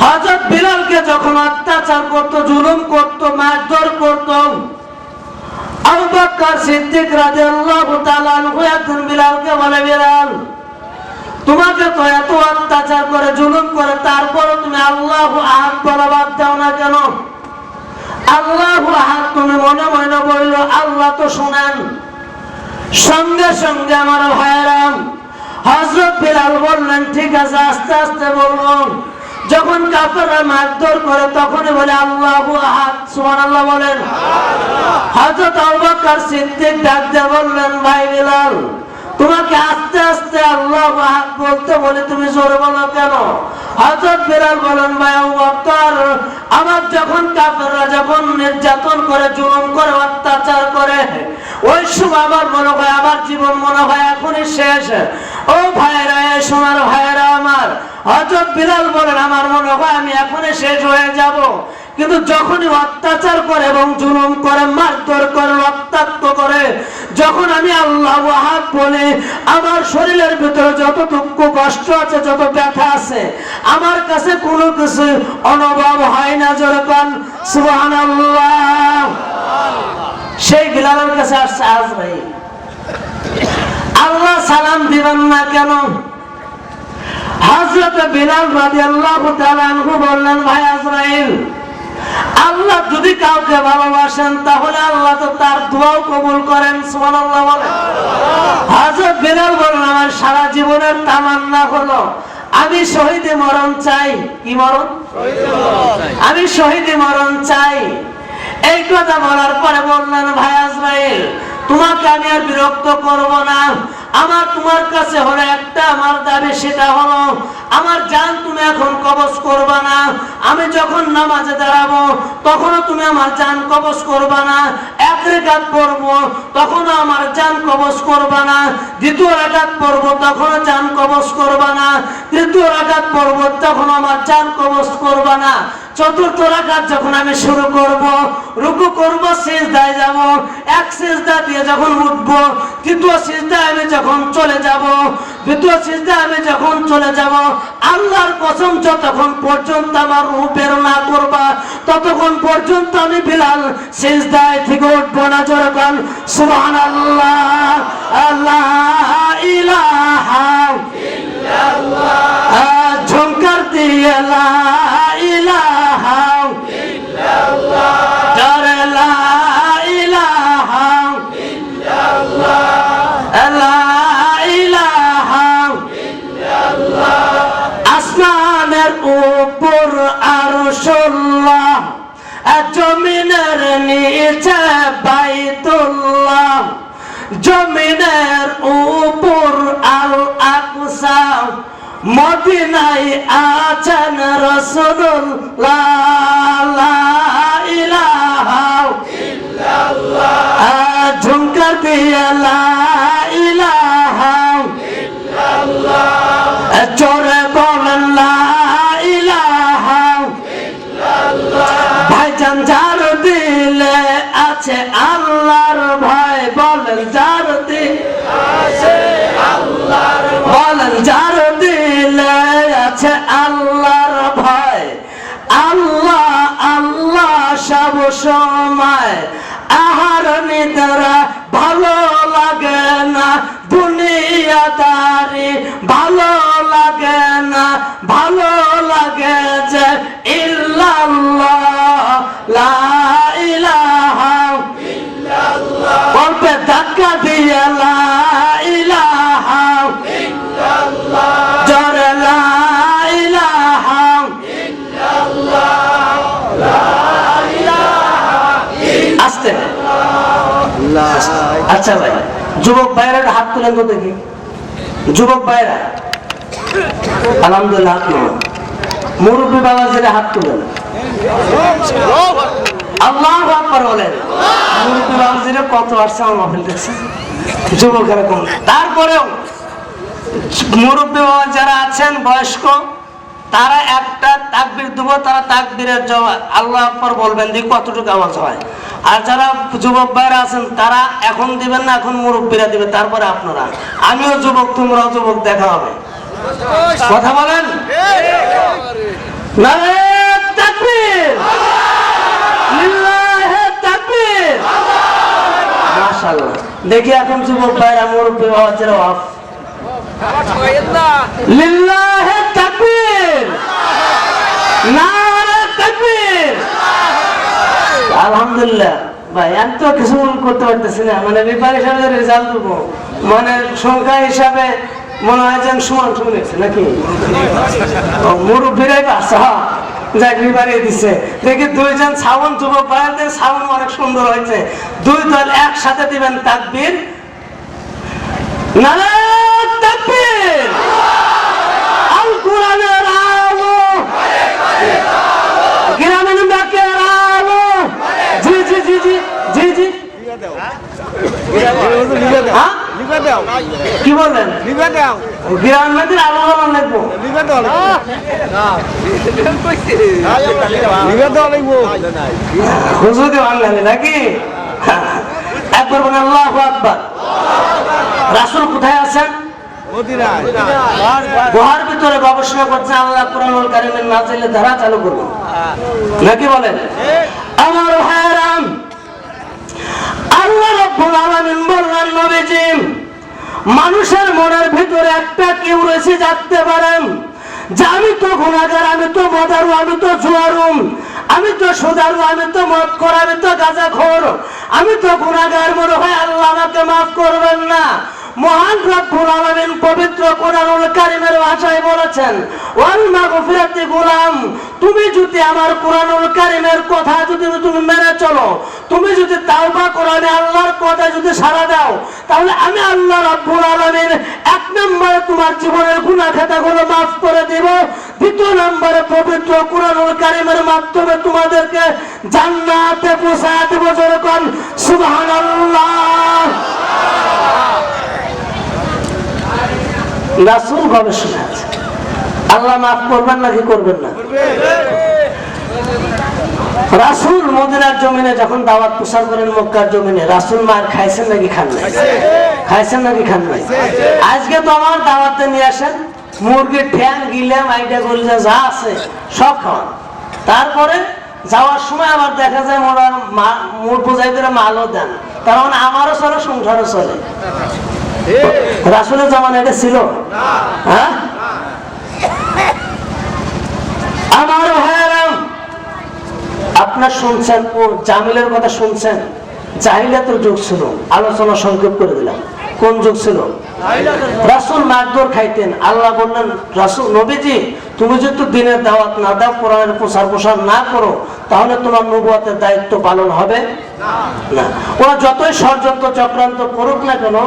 হযরত বিলালকে যখন অত্যাচার করত, জুলুম করত, মারধর করত, আবু বকর সিদ্দিক রাদিয়াল্লাহু তাআলা আনহু একদিন বিলালকে বলে, বিলাল, তোমাকে তো এত অত্যাচার করে, জুলুম করে, তারপরও তুমি আল্লাহু আহাদ বলা বাদ দাও না কেন? আল্লাহু আহাদ তুমি মনে মনে বললো, আল্লাহ তো শুনেন। সঙ্গে সঙ্গে আমার ভাইয়েরা, হযরত বিলাল বললেন, ঠিক আছে, আস্তে আস্তে বলবো। যখন কাফেররা মারধর করে তখনই বলে আল্লাহু আহাদ। সুবহানাল্লাহ বলেন। হযরত আবু বকর সিদ্দিক ডাক দিয়ে বললেন, ভাই বিলাল, তোমাকে আস্তে আস্তে আল্লাহু আহাদ বলতে বলে তুমি জোরে বলো কেন? হযরত বিলাল বলেন, ভাই আবু বকর, আমার যখন কাফেররা যখন নির্যাতন করে, জুলুম করে, অত্যাচার করে, ওই সময় আমার মনে হয় আমার জীবন মনে হয় এখনই শেষ। ও ভাইরা, সোনার ভাইরা আমার, হযরত বিলাল বলেন, আমার মনে হয় আমি এখনই শেষ হয়ে যাব। কিন্তু যখনই অত্যাচার করে এবং জুলুম করে, মারধর করে, রক্তাক্ত করে, যখন আমি আল্লাহু আহাদ বলি, আমার শরীরের ভিতরে যত দুঃখ কষ্ট আছে, যত ব্যথা আছে, আমার কাছে কোনো কিছু অনুভব হয় না। জোরে বলেন সুবহানাল্লাহ। সেই বিলালের কাছে আসছে আজরাইল। আল্লাহ সালাম দিবেন না কেন? হযরত বিলাল রাদিয়াল্লাহু তাআলা আনহু বললেন, ভাই আজরাইল, আল্লাহ যদি কাউকে ভালোবাসেন তাহলে আল্লাহ তো তার দোয়াও কবুল করেন। সুবহানাল্লাহ বলেন। হযরত বিলাল বললেন, আমার সারা জীবনের তামান্না হলো আমি শহীদে মরণ চাই। কি মরণ? আমি শহীদে মরণ চাই। এই কথা বলার পরে বললেন, ভাই আজরাইল, তোমাকে আমি আর বিরক্ত করব না। আমার তোমার কাছে হলো একটা আমার দাবি, সেটা হলো আমার জান তুমি এখন কবজ করবা না। আমি যখন নামাজে দাঁড়াবো তখনও তুমি আমার জান কবজ করবা না। এক রাকাত পড়বো তখনও আমার জান কবজ করবা না। দ্বিতীয় রাকাত পড়বো তখনও জান কবজ করবা না। তৃতীয় রাকাত পড়বো তখন আমার জান কবজ করবা না। চতুর্থ রাকাত যখন আমি শুরু করব, রুকু করব, সিজদায় যাব, এক সিজদা দিয়ে যখন উঠব, তৃতীয় সিজদায় আমি যখন চলে যাব, দ্বিতীয় সিজদায় আমি যখন চলে যাব, আল্লাহর কসম যতক্ষণ পর্যন্ত আমার রূহ বের না করবা ততক্ষণ পর্যন্ত আমি বিলাল সিজদায় থেকে উঠব না। জোরে বলেন সুবহানাল্লাহ। লা ইলাহা ইল্লাল্লাহ। ঝংকার দিয়ে লা ইলাহা ইল্লাল্লাহ। জোরে লা ইলাহা ইল্লাল্লাহ। লা ইলাহা ইল্লাল্লাহ। আসমানের উপর আরশুল্লাহ, জমিনের নিচে বাইতুল্লাহ, জমিনের উপর আল আকসা, মদিনায় আছেন রাসূলুল্লাহ। লা ইলাহা ইল্লাল্লাহ। ঝুমকার দিয়ে লা ইলাহা ইল্লাল্লাহ। জোরে বলেন লা ইলাহা ইল্লাল্লাহ। ভাইজান, যার দিলে আছে আল্লাহর ভয়, বলেন যার দিলে আছে আল্লাহর ভয়, বলেন যার দিলে আছে আল্লাহর ভয়, আল্লাহ আল্লাহ সব সময়, আহার নিদ্রা ভালো লাগে না, দুনিয়াদারি ভালো লাগে না, ভালো লাগে যে ইল্লাল্লাহ। লা ইলাহা ইল্লাল্লাহ। বলবে ধাক্কা দিয়ে লা ইলাহা ইল্লাল্লাহ। জোরে লা ইলাহা ইল্লাল্লাহ। লা ইলাহা ইল্লাল্লাহ। আস্তে। আচ্ছা ভাই, যুবক ভাইরা হাত তুলেন তো দেখি। যুবক ভাইরা আলহামদুলিল্লাহ হাত তুলেন। মুরব্বী বাবাজিরা হাত তুলেন। আল্লাহু আকবার বলেন। মুরব্বী বাবাজিরা কত আসছে আমার মাহফিল দেখছেন, যুবকেরা কম। তারপরেও মুরব্বী বাবা যারা আছেন বয়স্ক, তারা একটা তাকবীর দেব, তারা তাকবীরের জবাব আল্লাহু আকবার বলবেন, দেখি কতটুকু আওয়াজ হয়। আর যারা যুবক ভাইরা আছেন তারা এখন দিবেন না, এখন মুরব্বীরা দিবে, তারপরে আপনারা। আমিও যুবক, তোমরাও যুবক, দেখা হবে। কথা বলেন। নারে তাকবীর, লিল্লাহে তাকবীর। মাশাআল্লাহ। দেখি এখন যুবক ভাইরা মুরব্বি আওয়াজের ওয়াফ, লিল্লাহে তাকবীর, নারে তাকবীর। আলহামদুলিল্লাহ ভাই, আমি তো কিছু করতে পারতেছি না, মানে বিভাগ হিসাবে রেজাল্ট দেবো, মানে সংখ্যা হিসাবে মনে হয় যেন সমান সমান হয়েছে নাকি মুরব্বীরাই পাচ্ছে। হ্যাঁ যাক, বিভাগে দিচ্ছে। দেখি দুইজন ছাউন যুবক ভাইদের ছাউন অনেক সুন্দর হয়েছে। দুই দল একসাথে দিবেন তাকবীর, নারে তাকবীর। আল কোরআনের আলো, গ্রামীণ ব্যাংকের আলো। জি জি জি জি জি জি, কি বলেন? গ্রামের আলো লাগবো, নাকি? একবার বলেন আল্লাহু আকবার। রাসূল কোথায় আছেন? গুহার ভিতরে গবেষণা করছে, আল্লাহ কুরআনুল কারীমের নাজিলের ধারা চালু করবেন নাকি বলেন? আমার ভাইরাম, আল্লাহ রাব্বুল আলামিন বললেন, নবীজি মানুষের মনের ভিতরে একটা কেউ রয়েছে জানতে পারেন যে আমি তো গুনাহগার, আমি তো মদারু, আমি তো জুয়ারুম, আমি তো সুদারু, আমি তো মদখোর, আমি তো গাঁজাখোর, আমি তো গুনাহগার, মনে হয় আল্লাহ আমাকে মাফ করবেন না। মহান রব্বুল আলামিন পবিত্র কোরআনুল কারীমের ভাষায় বলেছেন, ওয়াল মাগফিরাতি গোলাম, তুমি যদি আমার কোরআনুল কারীমের কথা যদি তুমি মেনে চলো, তুমি যদি তাওবা করো, আমি আল্লাহর কথা যদি সাড়া দাও, তাহলে আমি আল্লাহ রব্বুল আলামিন এক নম্বরে তোমার জীবনের গুনাহ খাতাগুলো মাফ করে দেব, দ্বিতীয় নম্বরে পবিত্র কোরআনুল কারীমের মাধ্যমে তোমাদেরকে জান্নাতে পৌঁছায় দেব। যেরকম সুবহানাল্লাহ। রাসূল গবেষণা আছে, আল্লাহ মাফ করবেন নাকি করবেন না? রাসূল মদিনার জমিনে যখন দাওয়াত প্রচার করেন মক্কার জমিনে, রাসূল মার খাইছেন নাকি খান নাই? খাইছেন নাকি খান নাই? আজকে তো আমার দাওয়াতে নিয়ে আসেন, মুরগির ঠ্যাং, গিলাম, আইটা গলিজা যা আছে সব খাওয়ান। তারপরে যাওয়ার সময় আবার দেখা যায় মোর বোঝাইদের মালও দেন, তার মানে আমারও চলে, সংসারও চলে। রাসূলের জামানা এটা ছিল? হ্যাঁ। আমার ভাইয়েরা, আপনার শুনছেন ও জামিলের কথা শুনছেন, জাহিলিয়াতের যুগ ছিল। আলোচনা সংক্ষেপ করে দিলাম, কোন যুগ ছিল? রাসূল মারধর খাইতেন। আল্লাহ বললেন, রাসূল নবীজি তুমি যদি দিনের দাওয়াত না দাও, কোরআনের প্রচার প্রসার না করো, তাহলে তোমার নবুয়তের দায়িত্ব পালন হবে না। ওরা যতই ষড়যন্ত্র চক্রান্ত করুক না কেন,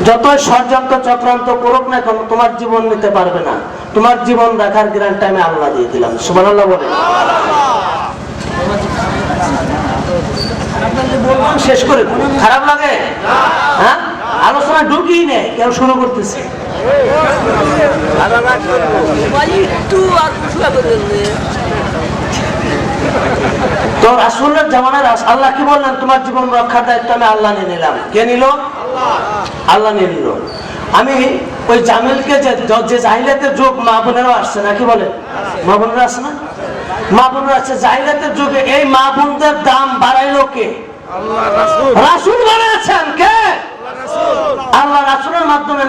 যতই ষড়যন্ত্র চক্রান্ত করুক না কেন, তোমার জীবন নিতে পারবে না। তোমার জীবন রাখার গ্যারান্টি আমি আল্লাহ দিয়ে দিলাম। সুবহানাল্লাহ বলে শেষ করে খারাপ লাগে? হ্যাঁ, আলোচনা ঢুকি নেই, কেউ শুরু করতেছে। তো রাসূলের জামানায় আল্লাহ কি বললেন, তোমার জীবন রক্ষার দায়িত্ব আমি আল্লাহ নিয়ে নিলাম। কে নিল? আল্লাহ নিয়ে নিল। আমি ওই জামিলকে যে জাহিলিয়াতের যুগ, মা বোনেরাও আসছে নাকি বলে? মা বোনেরা আসছে না? মা বোনেরা আছে। জাহিলিয়াতের যুগে এই মা বোনদের দাম বাড়াইলো কে? রাসূল বাড়াচ্ছেন। কে? আল্লাহ রাসূলের মাধ্যমে।